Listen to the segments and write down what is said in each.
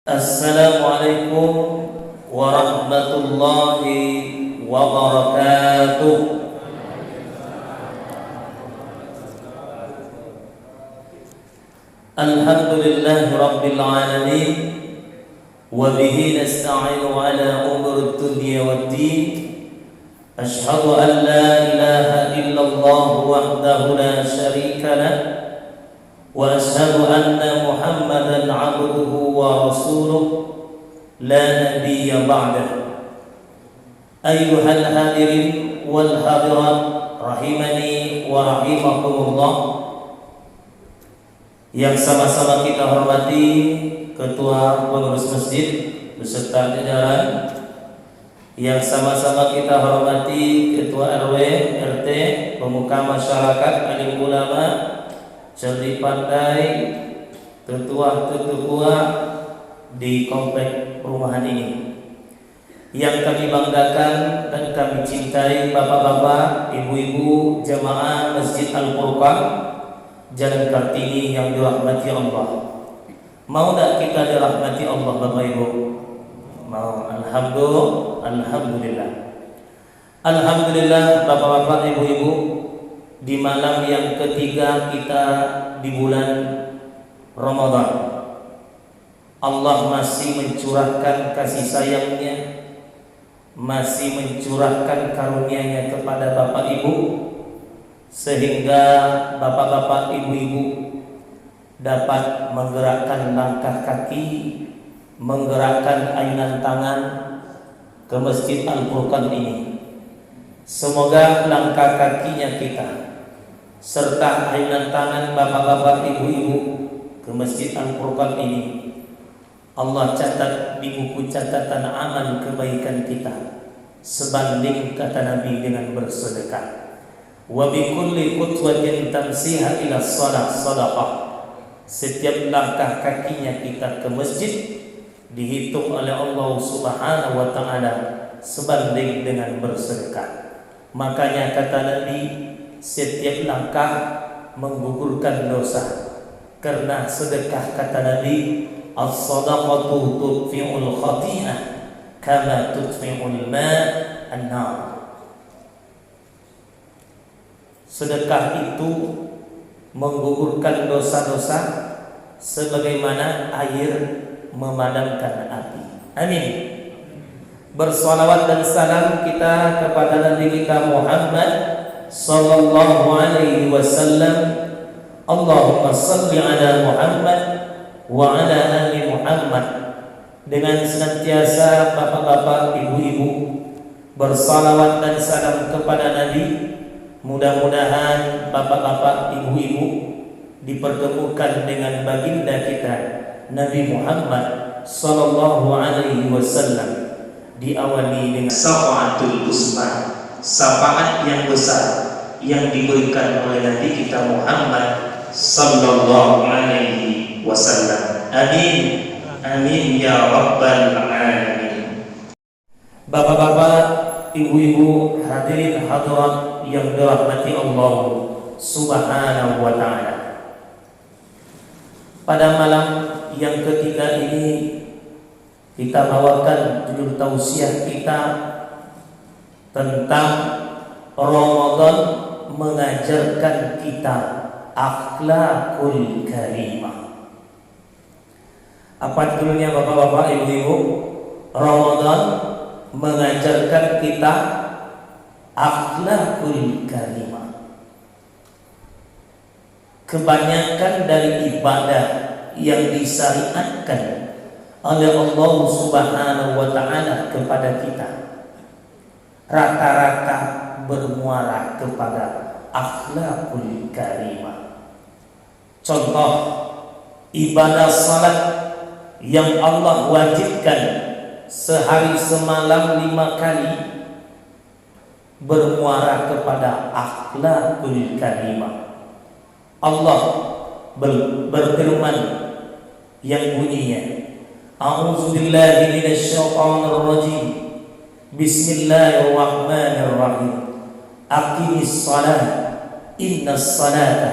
Assalamualaikum warahmatullahi wabarakatuh. Alhamdulillahi rabbil alamin, wa bihi nasta'inu ala umuri dunya waddin. Ashhadu an la ilaha illallah wahdahu la syarika lah, wa ashhadu anna Muhammadan abduhu wa rasuluh la nabiyya ba'dah. Ayyuhal hadirin wal hadirat rahimani wa rahimakumullah. Yang sama-sama kita hormati Ketua Pengurus Masjid beserta jajaran, yang sama-sama kita hormati Ketua RW, RT, pemuka masyarakat, alim ulama, cerdik pandai, tetua-tetua di komplek perumahan ini. Yang kami banggakan dan kami cintai bapak-bapak, ibu-ibu jamaah Masjid Al-Furqan Jalan Kartini yang dirahmati Allah. Mau tak kita dirahmati Allah Bapak Ibu? Mau. Alhamdulillah. Alhamdulillah bapak-bapak, ibu-ibu, di malam yang ketiga kita di bulan Ramadan, Allah masih mencurahkan kasih sayangnya, masih mencurahkan karunia-Nya kepada Bapak Ibu, sehingga bapak-bapak, ibu-ibu dapat menggerakkan langkah kaki, menggerakkan ayunan tangan ke Masjid Al-Furqan ini. Semoga langkah kakinya kita serta ayunan tangan bapak-bapak, ibu-ibu ke Masjid Al-Furqan ini Allah catat di buku catatan amal kebaikan kita sebanding, kata Nabi, dengan bersedekah. Wa bi kulli khutwatin tamsiha ila shalah sadaqah. Setiap langkah kakinya kita ke masjid dihitung oleh Allah Subhanahu wa taala sebanding dengan bersedekah. Makanya kata Nabi, setiap langkah menggugurkan dosa. Karena sedekah, kata Nabi, as-sadaqatu tudfi'ul khati'ah kama tudfi'ul ma' an-nar. Sedekah itu menggugurkan dosa-dosa sebagaimana air memadamkan api. Amin. Bersolawat dan salam kita kepada Nabi kita Muhammad sallallahu alaihi wasallam. Allahumma salli ala Muhammad wa ala ali Muhammad. Dengan senantiasa bapak-bapak, ibu-ibu bersalawat dan salam kepada Nabi. Mudah-mudahan bapak-bapak, ibu-ibu dipertemukan dengan baginda kita Nabi Muhammad sallallahu alaihi wasallam, diawali dengan syafaatul uzma, syafaat yang besar yang diberikan oleh Nabi kita Muhammad sallallahu alaihi wasallam. Amin. Amin ya rabbal alamin. Bapak-bapak, ibu-ibu, hadirin hadirat yang dirahmati Allah Subhanahu wa taala. Pada malam yang ketiga ini kita bawakan judul tausiah kita tentang Ramadan mengajarkan kita akhlakul karimah. Apa judulnya bapak-bapak, ibu-ibu? Ramadan mengajarkan kita akhlakul karimah. Kebanyakan dari ibadah yang disyariatkan oleh Allah Subhanahu wa taala kepada kita rata-rata bermuara kepada akhlakul karimah. Contoh, ibadah salat yang Allah wajibkan sehari semalam 5 kali bermuara kepada akhlakul karimah. Allah berfirman yang bunyinya, a'udzubillahi minasyaitonir rajim, bismillahirrahmanirrahim, aqimis shalah, innas salata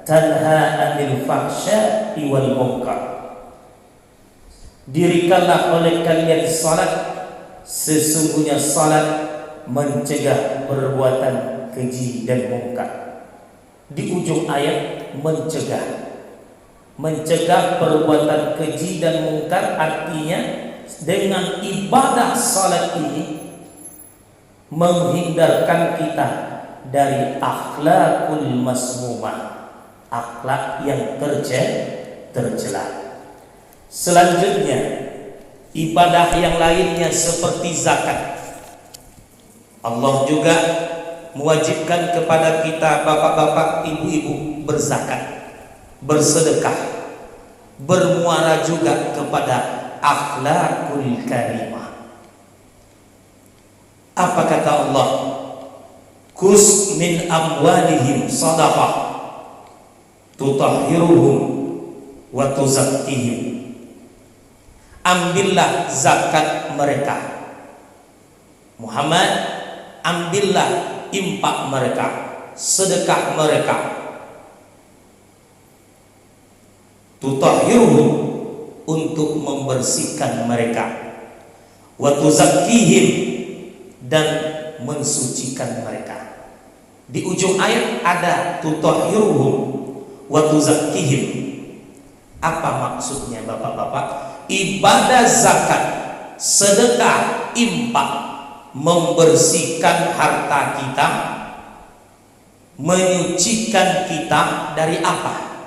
tanha 'anil fahsya'i wal munkar. Dirikanlah oleh kalian salat, sesungguhnya salat mencegah perbuatan keji dan mungkar. Di ujung ayat mencegah perbuatan keji dan mungkar, artinya dengan ibadah salat ini menghindarkan kita dari akhlakul masmumah, akhlak yang tercela. Selanjutnya, ibadah yang lainnya seperti zakat. Allah juga mewajibkan kepada kita bapak-bapak, ibu-ibu berzakat, bersedekah, bermuara juga kepada akhlakul karimah. Apa kata Allah? Kus min amwalihim sadaqah tutahhiruhum wa tuzakkihim. Ambillah zakat mereka, Muhammad, ambillah infak mereka, sedekah mereka, tutahhiruhum, untuk membersihkan mereka, wa tuzakkihim, dan mensucikan mereka. Di ujung ayat ada tutahhiruhum wa tuzakkihim. Apa maksudnya bapak-bapak? Ibadah zakat, sedekah, infak membersihkan harta kita, menyucikan kita dari apa?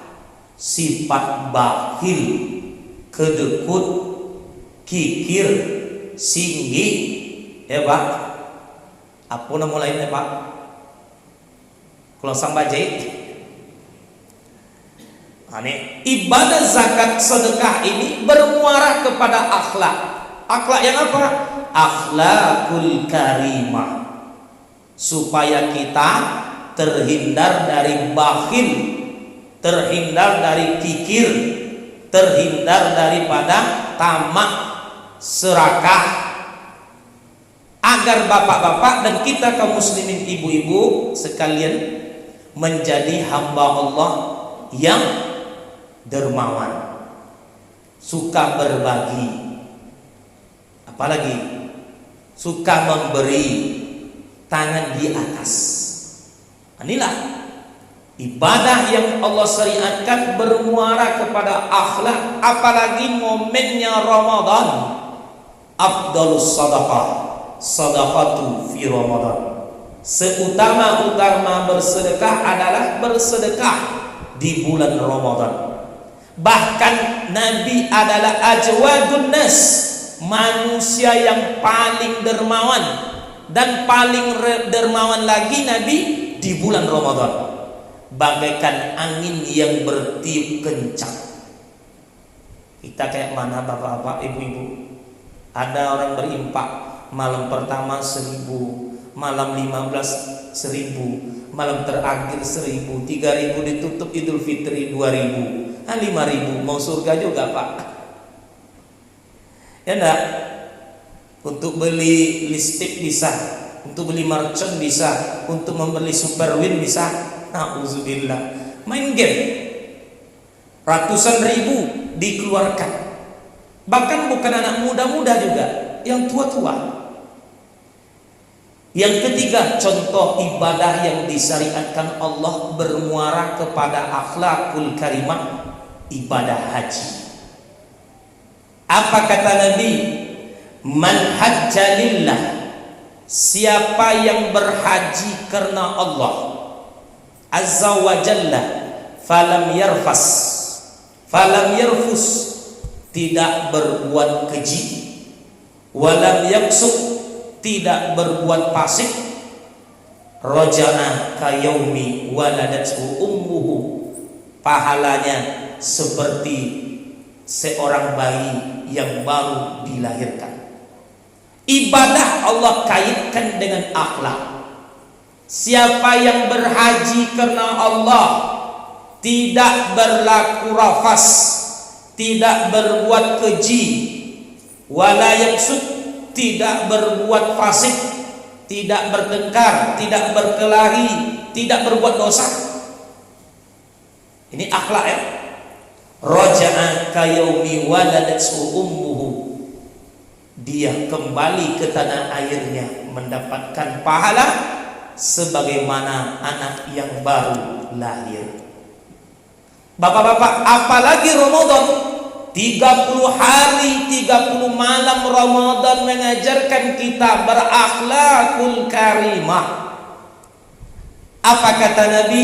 Sifat bakhil, kedekut, kikir, singgi, ya Pak. Apa nama lainnya Pak? Kalau sang bajai. Ibadah zakat sedekah ini bermuara kepada akhlak. Akhlak yang apa? Akhlakul karimah. Supaya kita terhindar dari bakhil, terhindar dari kikir, terhindar daripada tamak, serakah, agar bapak-bapak dan kita kaum muslimin, ibu-ibu sekalian menjadi hamba Allah yang dermawan, suka berbagi, apalagi suka memberi, tangan di atas. Inilah ibadah yang Allah syariatkan bermuara kepada akhlak, apalagi momennya Ramadan. Afdalus sadaqah sadaqatu fi Ramadan. Seutama-utama bersedekah adalah bersedekah di bulan Ramadan. Bahkan Nabi adalah ajwadun nas, manusia yang paling dermawan, dan paling dermawan lagi Nabi di bulan Ramadan, bagaikan angin yang bertiup kencang. Kita kayak mana bapak-bapak, ibu-ibu? Ada orang berinfak malam pertama 1.000, malam 15 1.000, malam terakhir 1.000, 3.000 ditutup Idul Fitri 2.000, 5.000, mau surga juga Pak. Ya enggak? Untuk beli listrik bisa, untuk beli merchant bisa, untuk membeli super win bisa. Nauzubillah. Main game ratusan ribu dikeluarkan. Bahkan bukan anak muda-muda juga, yang tua-tua. Yang ketiga, contoh ibadah yang disyariatkan Allah bermuara kepada akhlakul karimah, ibadah haji. Apa kata Nabi? Man hajja lillah, siapa yang berhaji karena Allah azza wa jalla, falam yarfas, falam yarfus, tidak berbuat keji, walam yaksuk, tidak berbuat fasik, raja'a kayaumi waladathu ummuhu, pahalanya seperti seorang bayi yang baru dilahirkan. Ibadah Allah kaitkan dengan akhlak. Siapa yang berhaji karena Allah, tidak berlaku rafas, tidak berbuat keji, wala yaksud, tidak berbuat fasik, tidak bertengkar, tidak berkelahi, tidak berbuat dosa. Ini akhlak ya. Raja'a kayaumi waladathu ummu, dia kembali ke tanah airnya mendapatkan pahala sebagaimana anak yang baru lahir. Bapak-bapak, apalagi Ramadan, 30 hari 30 malam Ramadan mengajarkan kita berakhlakul karimah. Apa kata Nabi?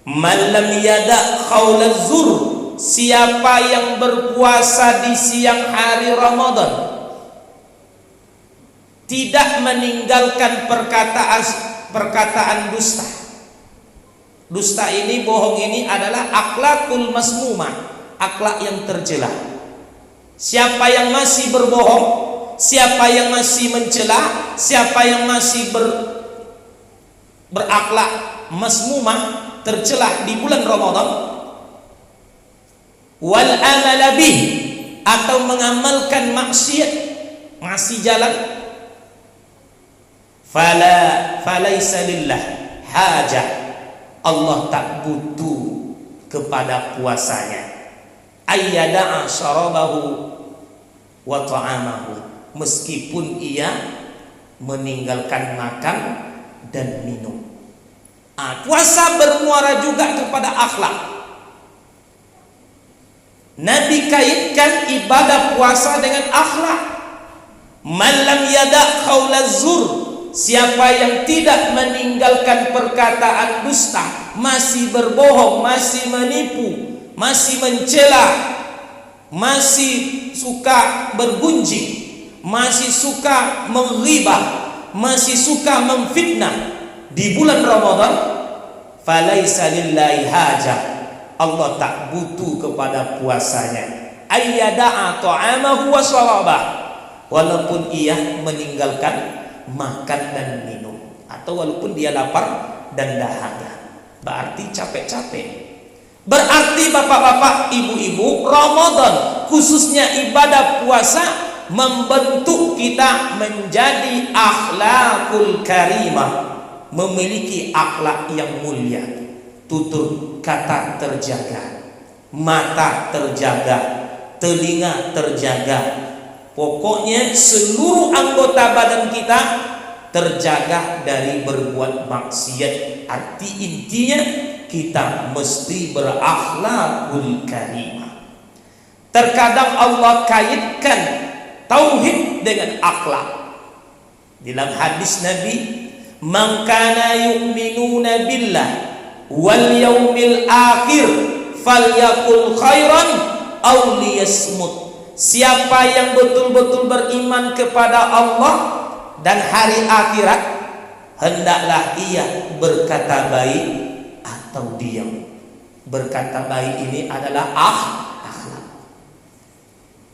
Man lam yada qaulaz zur, siapa yang berpuasa di siang hari Ramadan tidak meninggalkan perkataan dusta. Dusta ini, bohong ini adalah akhlakul masmumah, akhlak yang tercela. Siapa yang masih berbohong, siapa yang masih mencela, siapa yang masih berakhlak masmumah, tercela di bulan Ramadan, wal amala bih, atau mengamalkan maksiat, masih jalan, falaisa lillah hajah, Allah tak butuh kepada puasanya, ayyada'a syarabahu wa ta'amahu, meskipun ia meninggalkan makan dan minum. Puasa bermuara juga kepada akhlak. Nabi kaitkan ibadah puasa dengan akhlak. Man lam yada' qaulaz zur, siapa yang tidak meninggalkan perkataan dusta, masih berbohong, masih menipu, masih mencela, masih suka bergunjing, masih suka menghibah, masih suka memfitnah di bulan Ramadan, falaisa lillahi hajah, Allah tak butuh kepada puasanya, ayyada'a ta'amahu wa syarabah, walaupun ia meninggalkan makan dan minum, atau walaupun dia lapar dan dahaga, berarti capek-capek. Berarti bapak-bapak, ibu-ibu, Ramadan khususnya ibadah puasa membentuk kita menjadi akhlakul karimah, memiliki akhlak yang mulia. Tutur kata terjaga, mata terjaga, telinga terjaga, pokoknya seluruh anggota badan kita terjaga dari berbuat maksiat. Arti intinya kita mesti berakhlakul karimah. Terkadang Allah kaitkan tauhid dengan akhlak. Dalam hadis Nabi, man kana yu'minuna billah wal yaumil akhir falyakul khairan aw liyasmut. Siapa yang betul-betul beriman kepada Allah dan hari akhirat, hendaklah ia berkata baik atau diam. Berkata baik ini adalah akhlak.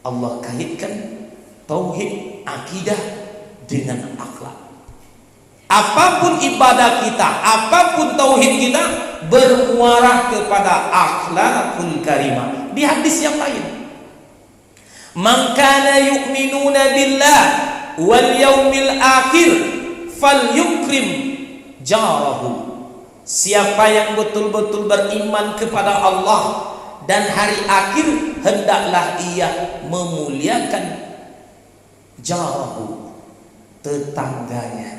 Allah kaitkan tauhid, akidah dengan akhlak. Apapun ibadah kita, apapun tauhid kita, bermuara kepada akhlakul karimah. Di hadis yang lain, man kana yu'minuna billah wal yaumil akhir falyukrim jarahu. Siapa yang betul-betul beriman kepada Allah dan hari akhir, hendaklah ia memuliakan jarahu, tetangganya.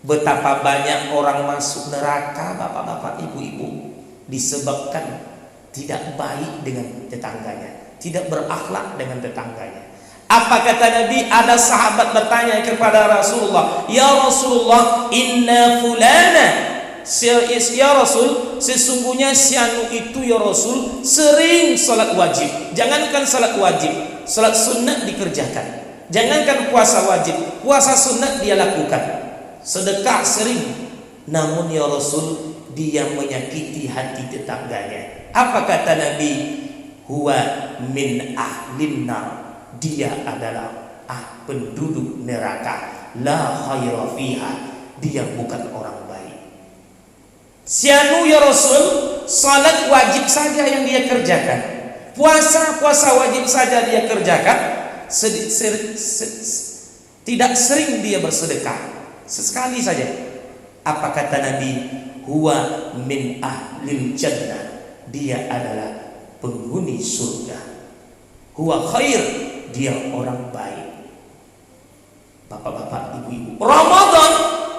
Betapa banyak orang masuk neraka, bapak-bapak, ibu-ibu, disebabkan tidak baik dengan tetangganya, tidak berakhlak dengan tetangganya. Apa kata Nabi? Ada sahabat bertanya kepada Rasulullah, ya Rasulullah, inna fulana, ya Rasul, sesungguhnya si anu itu ya Rasul sering salat wajib. Jangankan salat wajib, salat sunnah dikerjakan. Jangankan puasa wajib, puasa sunnah dia lakukan. Sedekah sering, namun ya Rasul dia menyakiti hati tetangganya. Apa kata Nabi? Huwa min ahlin nar, dia adalah penduduk neraka. La khaira fiha, dia bukan orang baik. Sianu ya Rasul, salat wajib saja yang dia kerjakan, puasa wajib saja dia kerjakan, tidak sering dia bersedekah, sesekali saja. Apa kata Nabi? Huwa min ahlil jannah, dia adalah penghuni surga. Huwa khair, dia orang baik. Bapak-bapak, ibu-ibu, Ramadan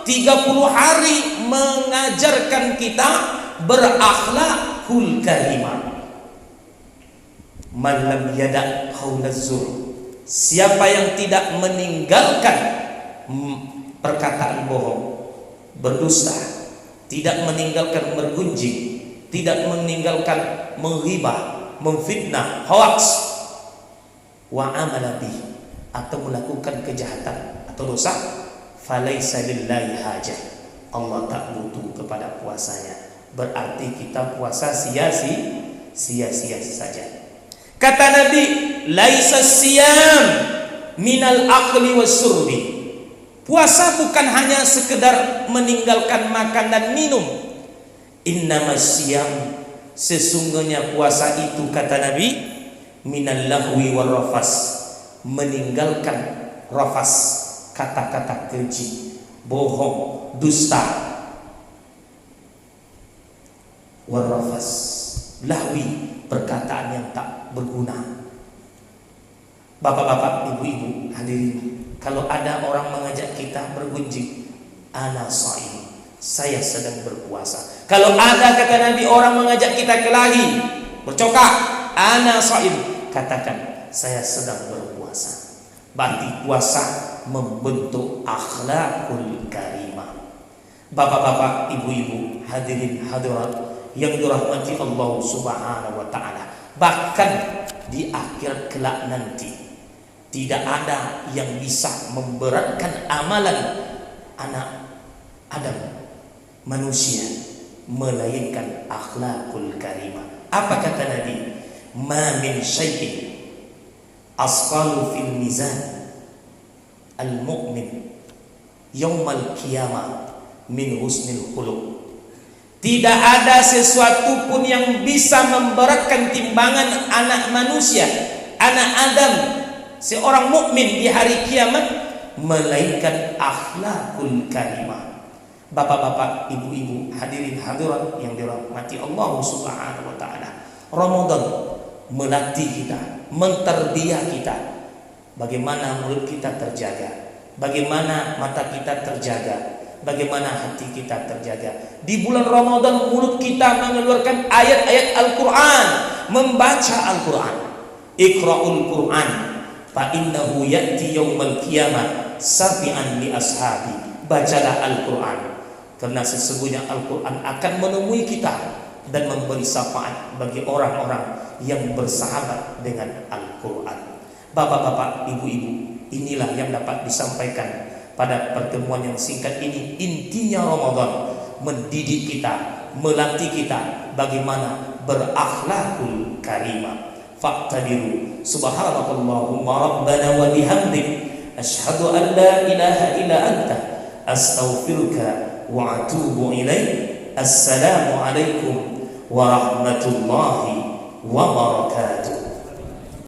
30 hari mengajarkan kita berakhlakul karimah. Man lam yada' qaulaz zur, siapa yang tidak meninggalkan perkataan bohong, berdusta, tidak meninggalkan bergunjing, tidak meninggalkan menghibah, memfitnah, hoax, wa amala bih, atau melakukan kejahatan atau dosa, falaisa lillahi hajah, Allah tak butuh kepada puasanya. Berarti kita puasa sia-sia saja. Kata Nabi, laisa siyam minal akli wasyurbi. Puasa bukan hanya sekedar meninggalkan makan dan minum. Innamas siyam, sesungguhnya puasa itu, kata Nabi, minal lahwi war rafas, meninggalkan rafas, kata-kata keji, bohong, dusta. War rafas, lahwi, perkataan yang tak berguna. Bapak-bapak, ibu-ibu, hadirin, kalau ada orang mengajak kita bergunjing, ana shaim, saya sedang berpuasa. Kalau ada, kata Nabi, orang mengajak kita kelahi, bercokak, ana shaim, katakan saya sedang berpuasa. Berarti puasa membentuk akhlakul karimah. Bapak-bapak, ibu-ibu, hadirin hadirat yang dirahmati Allah Subhanahu wa taala. Bahkan di akhir kelak nanti tidak ada yang bisa memberatkan amalan anak Adam, manusia, melainkan akhlakul karimah. Apa kata Nabi? Ma min syai'in asqalu fil mizan al-mu'min yaumal qiyamah min husnil khuluq. Tidak ada sesuatu pun yang bisa memberatkan timbangan anak manusia, anak Adam, seorang mukmin di hari kiamat, melainkan akhlakul karimah. Bapak-bapak, ibu-ibu, hadirin hadirat yang dirahmati Allah Subhanahu wa taala. Ramadan melatih kita, menterbiah kita. Bagaimana mulut kita terjaga, bagaimana mata kita terjaga, bagaimana hati kita terjaga. Di bulan Ramadan mulut kita mengeluarkan ayat-ayat Al-Quran, membaca Al-Quran. Iqra'ul Quran fa innahu ya'ti yaumal qiyamah safi'an li ashabi. Bacalah Al-Quran, karena sesungguhnya Al-Quran akan menemui kita dan memberi syafaat bagi orang-orang yang bersahabat dengan Al-Quran. Bapak-bapak, ibu-ibu, inilah yang dapat disampaikan pada pertemuan yang singkat ini. Intinya Ramadan mendidik kita, melatih kita bagaimana berakhlakul karimah. Faqtadiru. Subhanakallahumma rabbana wa bihamdik, asyhadu an la ilaha illa anta, astaghfiruka wa atubu ilaik. Assalamu alaikum warahmatullahi wabarakatuh.